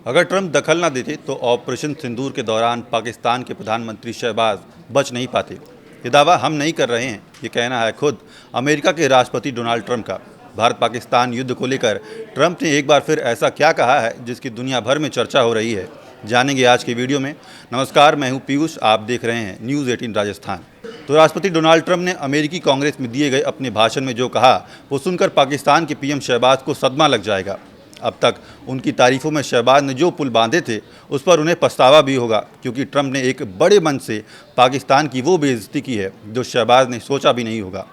अगर ट्रंप दखल न देते तो ऑपरेशन सिंदूर के दौरान पाकिस्तान के प्रधानमंत्री शहबाज बच नहीं पाते। ये दावा हम नहीं कर रहे हैं, ये कहना है खुद अमेरिका के राष्ट्रपति डोनाल्ड ट्रंप का। भारत पाकिस्तान युद्ध को लेकर ट्रंप ने एक बार फिर ऐसा क्या कहा है जिसकी दुनिया भर में चर्चा हो रही है, जानेंगे आज के वीडियो में। नमस्कार, मैं हूं पीयूष, आप देख रहे हैं न्यूज़ 18 राजस्थान। तो राष्ट्रपति डोनाल्ड ट्रंप ने अमेरिकी कांग्रेस में दिए गए अपने भाषण में जो कहा वो सुनकर पाकिस्तान के पीएम शहबाज को सदमा लग जाएगा। अब तक उनकी तारीफों में शहबाज ने जो पुल बांधे थे उस पर उन्हें पछतावा भी होगा, क्योंकि ट्रंप ने एक बड़े मन से पाकिस्तान की वो बेइज्जती की है जो शहबाज ने सोचा भी नहीं होगा।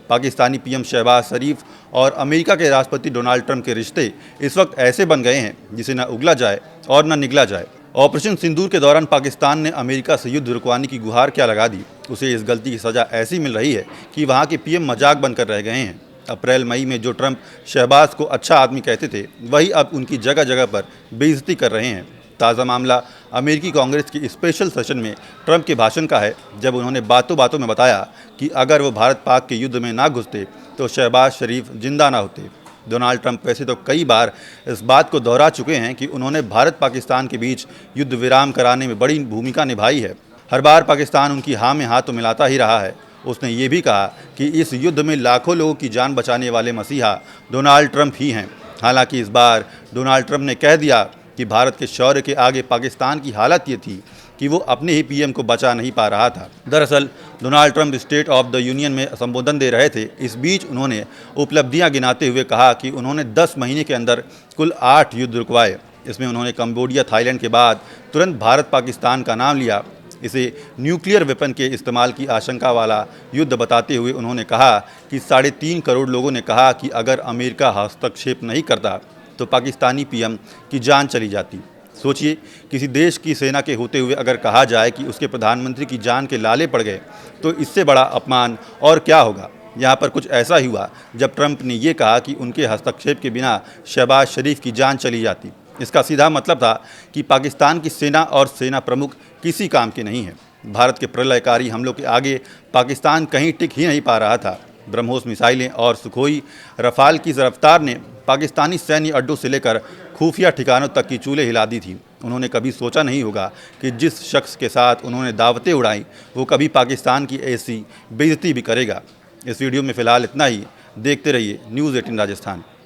पाकिस्तानी पीएम शहबाज शरीफ और अमेरिका के राष्ट्रपति डोनाल्ड ट्रंप के रिश्ते इस वक्त ऐसे बन गए हैं जिसे न उगला जाए और न निगला जाए। ऑपरेशन सिंदूर के दौरान पाकिस्तान ने अमेरिका से युद्ध रुकवाने की गुहार क्या लगा दी, उसे इस गलती की सज़ा ऐसी मिल रही है कि वहाँ के पीएम मजाक बनकर रह गए हैं। अप्रैल मई में जो ट्रंप शहबाज को अच्छा आदमी कहते थे वही अब उनकी जगह जगह पर बेइज्जती कर रहे हैं। ताज़ा मामला अमेरिकी कांग्रेस की स्पेशल सेशन में ट्रंप के भाषण का है, जब उन्होंने बातों बातों में बताया कि अगर वो भारत पाक के युद्ध में ना घुसते तो शहबाज शरीफ जिंदा ना होते। डोनाल्ड ट्रंप वैसे तो कई बार इस बात को दोहरा चुके हैं कि उन्होंने भारत पाकिस्तान के बीच युद्ध विराम कराने में बड़ी भूमिका निभाई है। हर बार पाकिस्तान उनकी हाँ में हाँ तो मिलाता ही रहा है। उसने ये भी कहा कि इस युद्ध में लाखों लोगों की जान बचाने वाले मसीहा डोनाल्ड ट्रंप ही हैं। हालांकि इस बार डोनाल्ड ट्रंप ने कह दिया कि भारत के शौर्य के आगे पाकिस्तान की हालत ये थी कि वो अपने ही पीएम को बचा नहीं पा रहा था। दरअसल Donald Trump state of the union में संबोधन दे रहे थे। इस बीच उन्होंने उपलब्धियां गिनाते हुए कहा कि उन्होंने 10 महीने के अंदर कुल 8 युद्ध रुकवाए। इसमें उन्होंने कंबोडिया, थाईलैंड के बाद तुरंत भारत पाकिस्तान का नाम लिया। इसे न्यूक्लियर वेपन के इस्तेमाल की आशंका वाला युद्ध बताते हुए उन्होंने कहा कि 3.5 करोड़ लोगों ने कहा कि अगर अमेरिका हस्तक्षेप नहीं करता तो पाकिस्तानी पीएम की जान चली जाती। सोचिए, किसी देश की सेना के होते हुए अगर कहा जाए कि उसके प्रधानमंत्री की जान के लाले पड़ गए तो इससे बड़ा अपमान और क्या होगा। यहाँ पर कुछ ऐसा ही हुआ जब ट्रंप ने ये कहा कि उनके हस्तक्षेप के बिना शहबाज शरीफ की जान चली जाती। इसका सीधा मतलब था कि पाकिस्तान की सेना और सेना प्रमुख किसी काम के नहीं हैं। भारत के प्रलयकारी हमलों के आगे पाकिस्तान कहीं टिक ही नहीं पा रहा था। ब्रह्मोस मिसाइलें और सुखोई रफाल की रफ्तार ने पाकिस्तानी सैन्य अड्डों से लेकर खुफिया ठिकानों तक की चूल्हे हिला दी थी। उन्होंने कभी सोचा नहीं होगा कि जिस शख्स के साथ उन्होंने दावतें उड़ाई वो कभी पाकिस्तान की ऐसी बेइज्जती भी करेगा। इस वीडियो में फ़िलहाल इतना ही। देखते रहिए न्यूज़ 18 राजस्थान।